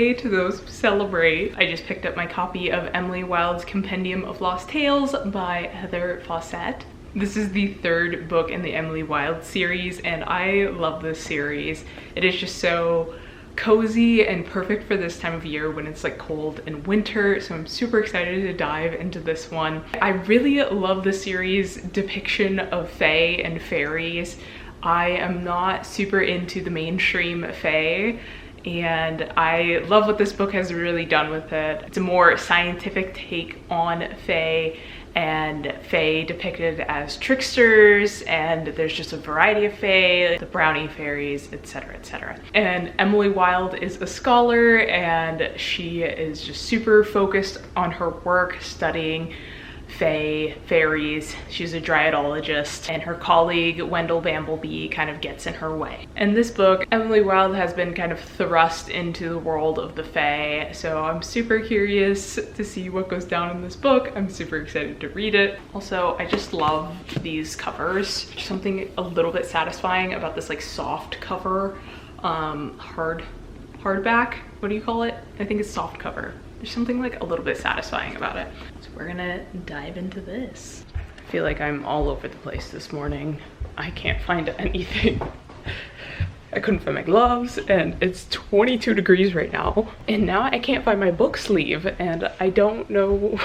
birthday to those who celebrate. I just picked up my copy of Emily Wilde's Compendium of Lost Tales by Heather Fawcett. This is the third book in the Emily Wilde series, and I love this series. It is just so cozy and perfect for this time of year when it's like cold and winter, so I'm super excited to dive into this one. I really love the series depiction of fae and fairies. I am not super into the mainstream fae, and I love what this book has really done with it. It's a more scientific take on fae, and fae depicted as tricksters, and there's just a variety of fae, the brownie fairies, etc, etc. And Emily Wilde is a scholar, and she is just super focused on her work studying fairies. She's a dryadologist, and her colleague Wendell Bamblebee kind of gets in her way. In this book, Emily Wilde has been kind of thrust into the world of the fae, so I'm super curious to see what goes down in this book. I'm super excited to read it. Also, I just love these covers. There's something a little bit satisfying about this like soft cover, hardback, what do you call it? I think it's soft cover. There's something like a little bit satisfying about it. So we're gonna dive into this. I feel like I'm all over the place this morning. I can't find anything. I couldn't find my gloves, and it's 22 degrees right now. And now I can't find my book sleeve, and I don't know.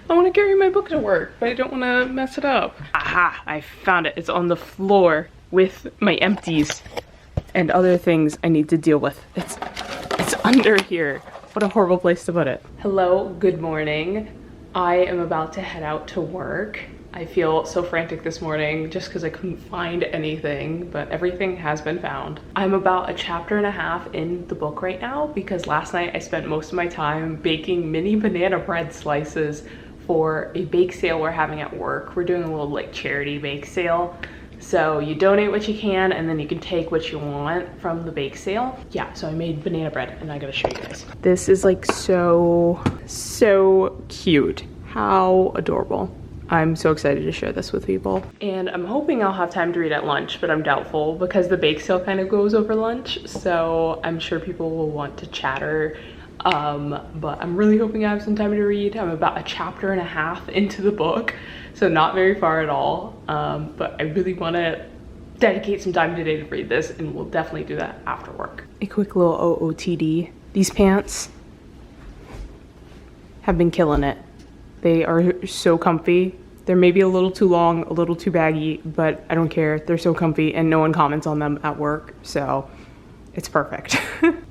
I want to carry my book to work, but I don't want to mess it up. Aha, I found it. It's on the floor with my empties and other things I need to deal with. It's under here. What a horrible place to put it. Hello, good morning. I am about to head out to work. I feel so frantic this morning just because I couldn't find anything, but everything has been found. I'm about a chapter and a half in the book right now because last night I spent most of my time baking mini banana bread slices for a bake sale we're having at work. We're doing a little like charity bake sale. So you donate what you can, and then you can take what you want from the bake sale. Yeah, so I made banana bread, and I gotta show you guys. This is like so cute. How adorable. I'm so excited to share this with people. And I'm hoping I'll have time to read at lunch, but I'm doubtful because the bake sale kind of goes over lunch. So I'm sure people will want to chatter. But I'm really hoping I have some time to read. I'm about a chapter and a half into the book, so not very far at all. But I really want to dedicate some time today to read this, and we'll definitely do that after work. A quick little OOTD. These pants have been killing it. They are so comfy. They're maybe a little too long, a little too baggy, but I don't care. They're so comfy, and no one comments on them at work, so it's perfect.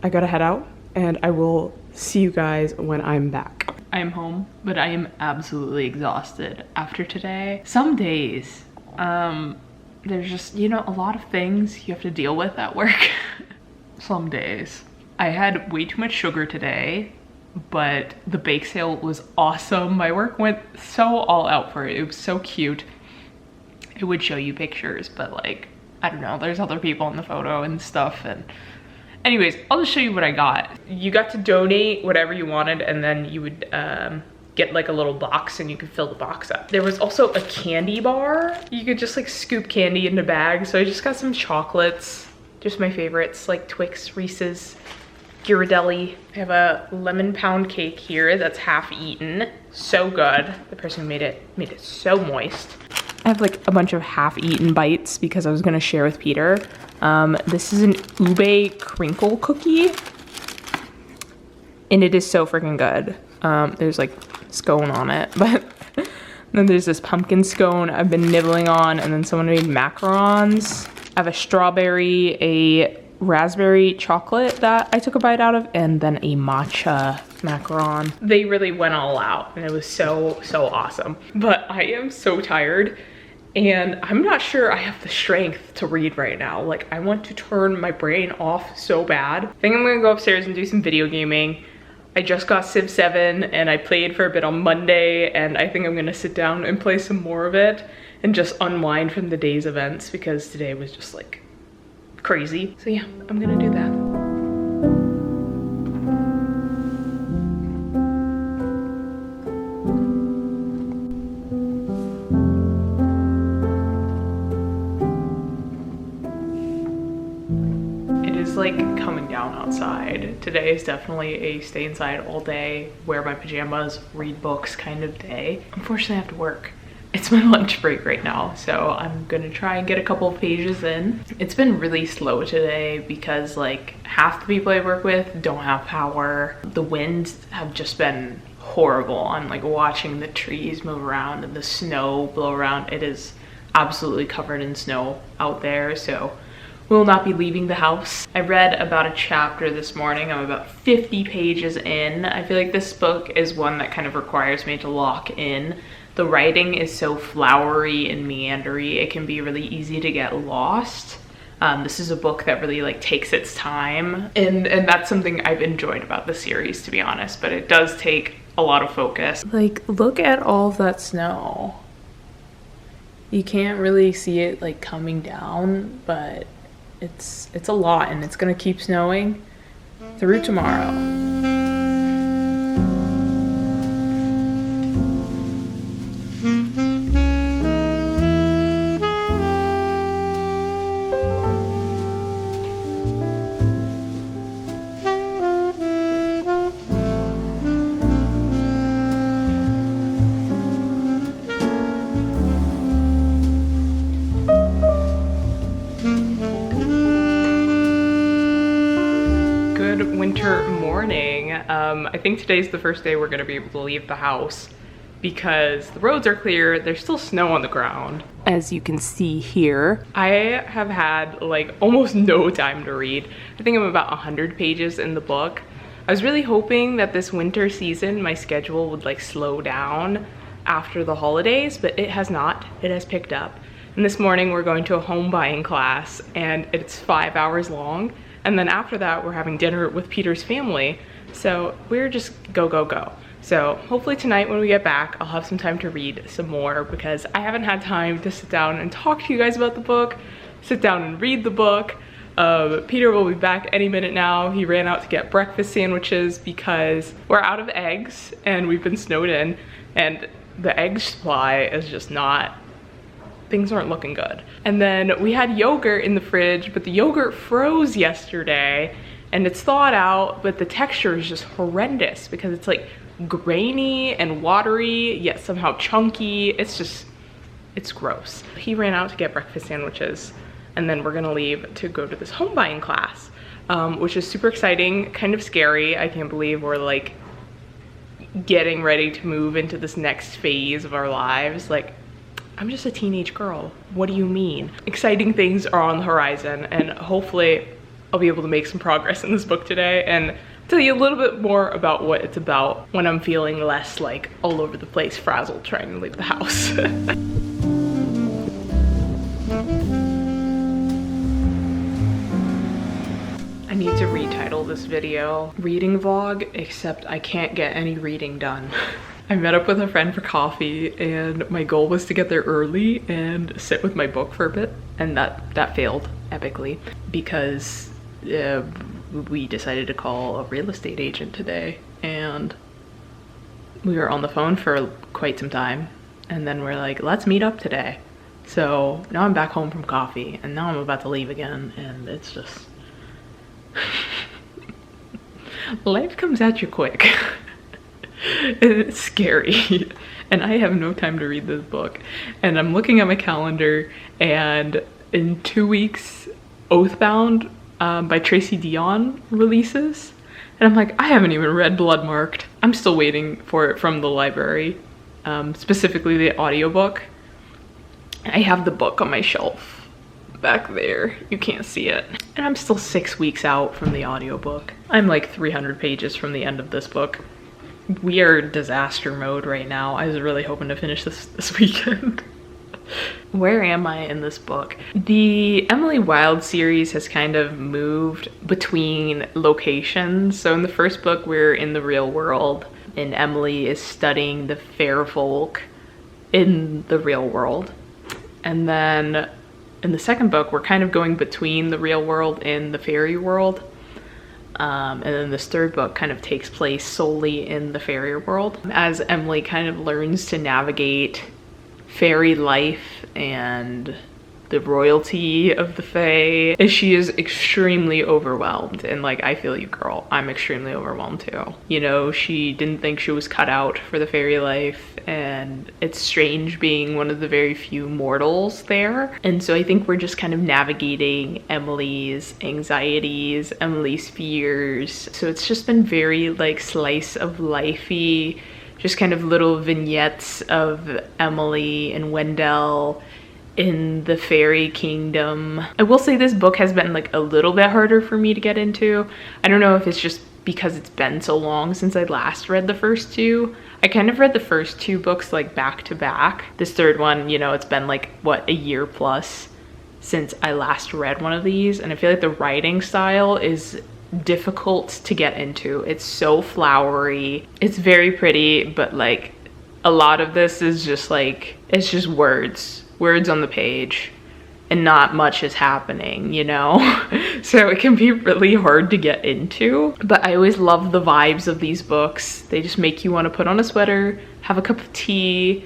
I gotta head out, and I will see you guys when I'm back. I am home, but I am absolutely exhausted after today. Some days, there's just, you know, a lot of things you have to deal with at work. Some days. I had way too much sugar today, but the bake sale was awesome. My work went so all out for it. It was so cute. It would show you pictures, but like, I don't know, there's other people in the photo and stuff, and anyways, I'll just show you what I got. You got to donate whatever you wanted, and then you would get like a little box and you could fill the box up. There was also a candy bar. You could just like scoop candy into bags. So I just got some chocolates, just my favorites, like Twix, Reese's, Ghirardelli. I have a lemon pound cake here that's half eaten. So good. The person who made it so moist. I have like a bunch of half-eaten bites because I was gonna share with Peter. This is an ube crinkle cookie, and it is so freaking good. There's like scone on it, but then there's this pumpkin scone I've been nibbling on, and then someone made macarons. I have a strawberry, a raspberry chocolate that I took a bite out of, and then a matcha macaron. They really went all out, and it was so awesome. But I am so tired, and I'm not sure I have the strength to read right now. Like, I want to turn my brain off so bad. I think I'm gonna go upstairs and do some video gaming. I just got Civ 7 and I played for a bit on Monday, and I think I'm gonna sit down and play some more of it and just unwind from the day's events because today was just like crazy. So yeah, I'm gonna do that. It is like coming down outside. Today is definitely a stay inside all day, wear my pajamas, read books kind of day. Unfortunately, I have to work. It's my lunch break right now, so I'm gonna try and get a couple of pages in. It's been really slow today because like half the people I work with don't have power. The winds have just been horrible. I'm like watching the trees move around and the snow blow around. It is absolutely covered in snow out there, so will not be leaving the house. I read about a chapter this morning. I'm about 50 pages in. I feel like this book is one that kind of requires me to lock in. The writing is so flowery and meandery, it can be really easy to get lost. This is a book that really like takes its time, and that's something I've enjoyed about the series, to be honest, but it does take a lot of focus. Like, look at all of that snow. You can't really see it like coming down, but it's a lot, and it's gonna keep snowing through tomorrow. Winter morning. I think today's the first day we're gonna be able to leave the house because the roads are clear. There's still snow on the ground. As you can see here, I have had like almost no time to read. I think I'm about 100 pages in the book. I was really hoping that this winter season my schedule would like slow down after the holidays, but it has not. It has picked up. And this morning we're going to a home buying class and it's 5 hours long. And then after that, we're having dinner with Peter's family. So we're just go, go, go. So hopefully tonight when we get back, I'll have some time to read some more because I haven't had time to sit down and talk to you guys about the book, sit down and read the book. Peter will be back any minute now. He ran out to get breakfast sandwiches because we're out of eggs and we've been snowed in, and the egg supply is just not, things aren't looking good. And then we had yogurt in the fridge, but the yogurt froze yesterday and it's thawed out, but the texture is just horrendous because it's like grainy and watery, yet somehow chunky. It's gross. He ran out to get breakfast sandwiches, and then we're gonna leave to go to this home buying class, which is super exciting, kind of scary. I can't believe we're like getting ready to move into this next phase of our lives. Like, I'm just a teenage girl. What do you mean? Exciting things are on the horizon, and hopefully I'll be able to make some progress in this book today and tell you a little bit more about what it's about when I'm feeling less like all over the place, frazzled trying to leave the house. I need to retitle this video reading vlog, except I can't get any reading done. I met up with a friend for coffee and my goal was to get there early and sit with my book for a bit, and that failed epically because we decided to call a real estate agent today, and we were on the phone for quite some time, and then we're like, let's meet up today. So now I'm back home from coffee and now I'm about to leave again, and it's just life comes at you quick. It's scary, and I have no time to read this book. And I'm looking at my calendar, and in 2 weeks Oathbound by Tracy Dion releases, and I'm like, I haven't even read Bloodmarked. I'm still waiting for it from the library, specifically the audiobook. I have the book on my shelf back there. You can't see it. And I'm still 6 weeks out from the audiobook. I'm like 300 pages from the end of this book. We are disaster mode right now. I was really hoping to finish this weekend. Where am I in this book? The Emily Wilde series has kind of moved between locations. So in the first book, we're in the real world, and Emily is studying the fair folk in the real world. And then in the second book, we're kind of going between the real world and the fairy world. And then this third book kind of takes place solely in the fairy world as Emily kind of learns to navigate fairy life and the royalty of the Fae. And she is extremely overwhelmed, and like, I feel you, girl. I'm extremely overwhelmed too. You know, she didn't think she was cut out for the fairy life, and it's strange being one of the very few mortals there. And so I think we're just kind of navigating Emily's anxieties, Emily's fears. So it's just been very like slice of lifey, just kind of little vignettes of Emily and Wendell in the fairy kingdom. I will say this book has been like a little bit harder for me to get into. I don't know if it's just because it's been so long since I last read the first two. I kind of read the first two books like back to back. This third one, you know, it's been like, what, a year plus since I last read one of these, and I feel like the writing style is difficult to get into. It's so flowery. It's very pretty, but like a lot of this is just like, it's just words on the page, and not much is happening, you know? So it can be really hard to get into, but I always love the vibes of these books. They just make you want to put on a sweater, have a cup of tea,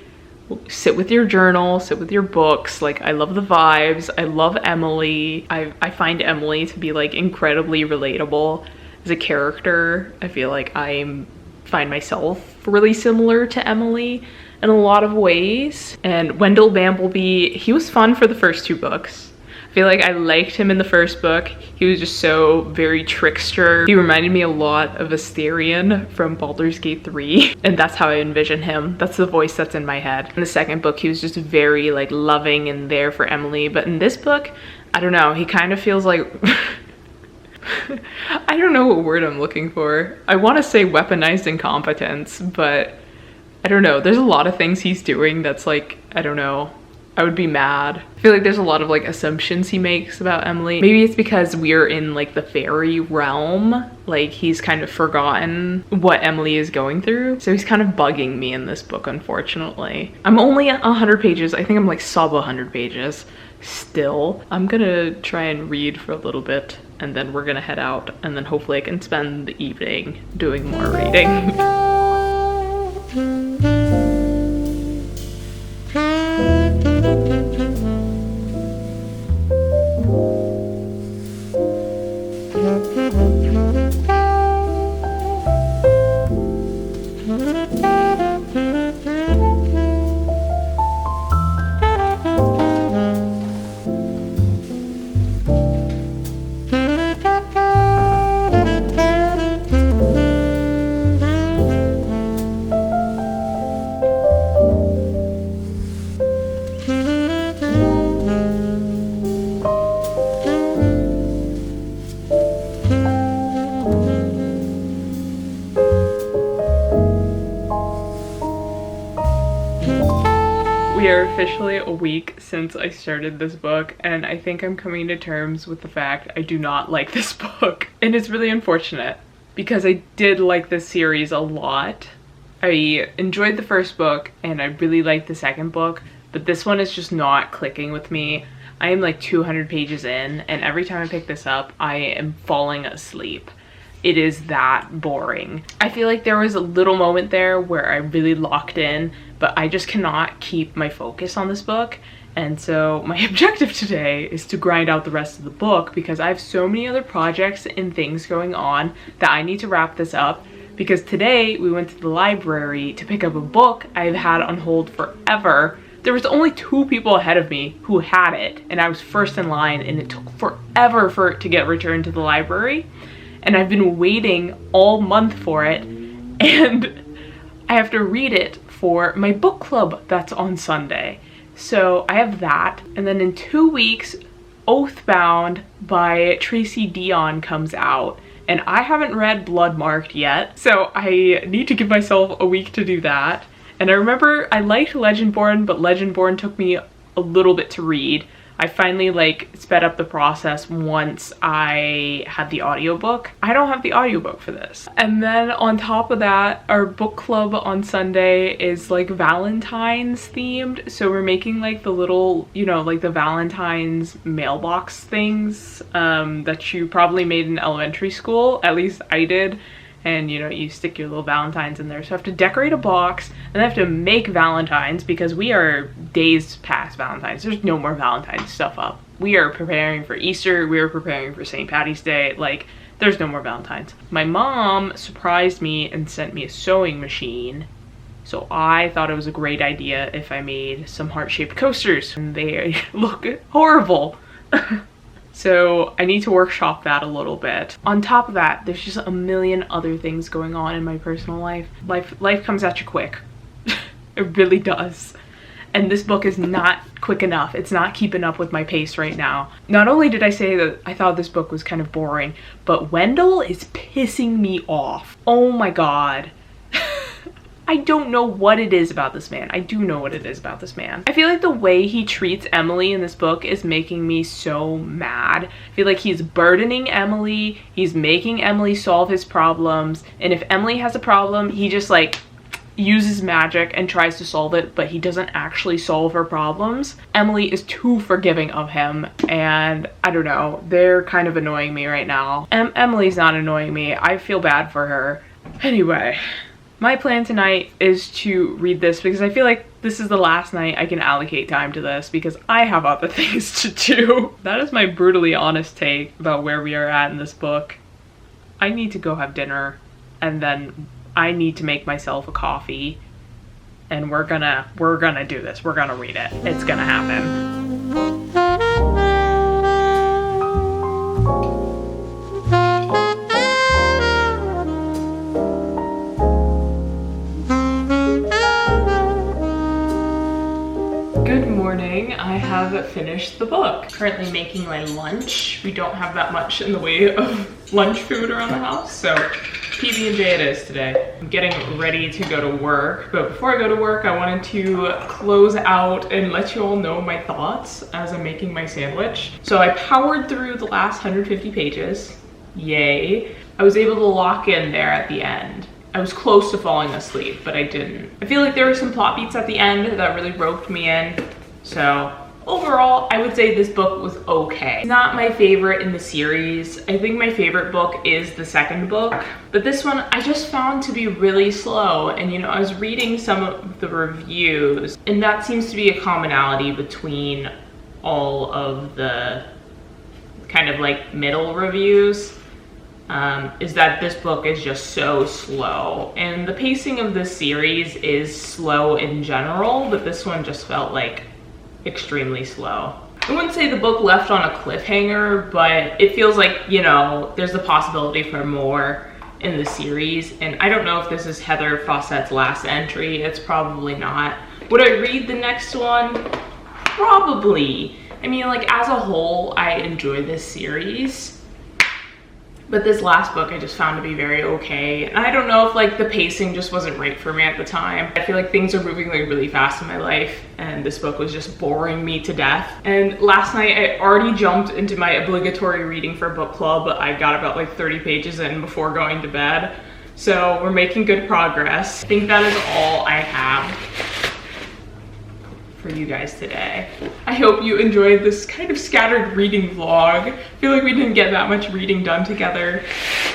sit with your journal, sit with your books. Like, I love the vibes. I love Emily. I find Emily to be like incredibly relatable as a character. I feel like I find myself really similar to Emily in a lot of ways. And Wendell Bambleby, he was fun for the first two books. I feel like I liked him in the first book. He was just so very trickster. He reminded me a lot of Asterion from Baldur's Gate 3, and that's how I envision him. That's the voice that's in my head. In the second book, he was just very like loving and there for Emily, but in this book, I don't know, he kind of feels like I don't know what word I'm looking for. I want to say weaponized incompetence, but I don't know. There's a lot of things he's doing that's like, I don't know, I would be mad. I feel like there's a lot of like assumptions he makes about Emily. Maybe it's because we're in like the fairy realm. Like, he's kind of forgotten what Emily is going through. So he's kind of bugging me in this book, unfortunately. I'm only at 100 pages. I think I'm like sub 100 pages still. I'm gonna try and read for a little bit, and then we're gonna head out, and then hopefully I can spend the evening doing more reading. We are officially a week since I started this book, and I think I'm coming to terms with the fact I do not like this book. And it's really unfortunate because I did like this series a lot. I enjoyed the first book and I really liked the second book, but this one is just not clicking with me. I am like 200 pages in, and every time I pick this up, I am falling asleep. It is that boring. I feel like there was a little moment there where I really locked in, but I just cannot keep my focus on this book. And so my objective today is to grind out the rest of the book, because I have so many other projects and things going on that I need to wrap this up. Because today we went to the library to pick up a book I've had on hold forever. There was only 2 people ahead of me who had it, and I was first in line, and it took forever for it to get returned to the library. And I've been waiting all month for it, and I have to read it for my book club that's on Sunday. So I have that, and then in 2 weeks, Oathbound by Tracy Deonn comes out, and I haven't read Bloodmarked yet, so I need to give myself a week to do that. And I remember I liked Legendborn, but Legendborn took me a little bit to read. I finally like sped up the process once I had the audiobook. I don't have the audiobook for this. And then on top of that, our book club on Sunday is like Valentine's themed. So we're making like the little, you know, like the Valentine's mailbox things that you probably made in elementary school. At least I did. and you know, you stick your little Valentines in there. So I have to decorate a box, and I have to make Valentines because we are days past Valentines. There's no more Valentines stuff up. We are preparing for Easter, we are preparing for St. Patty's Day, like there's no more Valentines. My mom surprised me and sent me a sewing machine. So I thought it was a great idea if I made some heart-shaped coasters, and they look horrible. So I need to workshop that a little bit. On top of that, there's just a million other things going on in my personal life. Life comes at you quick. It really does. And this book is not quick enough. It's not keeping up with my pace right now. Not only did I say that I thought this book was kind of boring, but Wendell is pissing me off. Oh my god. I don't know what it is about this man. I do know what it is about this man. I feel like the way he treats Emily in this book is making me so mad. I feel like he's burdening Emily, he's making Emily solve his problems, and if Emily has a problem, he just like uses magic and tries to solve it, but he doesn't actually solve her problems. Emily is too forgiving of him, and I don't know, they're kind of annoying me right now. Emily's not annoying me. I feel bad for her. Anyway. My plan tonight is to read this because I feel like this is the last night I can allocate time to this because I have other things to do. That is my brutally honest take about where we are at in this book. I need to go have dinner, and then I need to make myself a coffee, and we're gonna do this. We're gonna read it. It's gonna happen. I have finished the book. Currently making my lunch. We don't have that much in the way of lunch food around the house, so PB&J it is today. I'm getting ready to go to work, but before I go to work, I wanted to close out and let you all know my thoughts as I'm making my sandwich. So I powered through the last 150 pages. Yay. I was able to lock in there at the end. I was close to falling asleep, but I didn't. I feel like there were some plot beats at the end that really roped me in. So overall, I would say this book was okay. It's not my favorite in the series. I think my favorite book is the second book, but this one I just found to be really slow. And you know, I was reading some of the reviews, and that seems to be a commonality between all of the kind of like middle reviews, is that this book is just so slow. And the pacing of this series is slow in general, but this one just felt like extremely slow. I wouldn't say the book left on a cliffhanger, but it feels like, you know, there's the possibility for more in the series. And I don't know if this is Heather Fawcett's last entry. It's probably not. Would I read the next one? Probably. I mean, like, as a whole, I enjoy this series. But this last book I just found to be very okay. And I don't know if like the pacing just wasn't right for me at the time. I feel like things are moving like really fast in my life, and this book was just boring me to death. And last night I already jumped into my obligatory reading for book club. I got about like 30 pages in before going to bed. So we're making good progress. I think that is all I have for you guys today. I hope you enjoyed this kind of scattered reading vlog. I feel like we didn't get that much reading done together,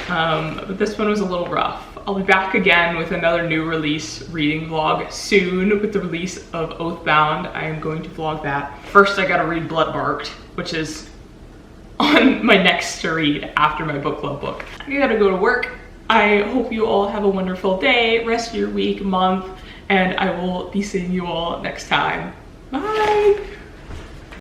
but this one was a little rough. I'll be back again with another new release reading vlog soon with the release of Oathbound. I am going to vlog that. First, I gotta read Bloodmarked, which is on my next to read after my book club book. I gotta go to work. I hope you all have a wonderful day, rest of your week, month, and I will be seeing you all next time. Bye.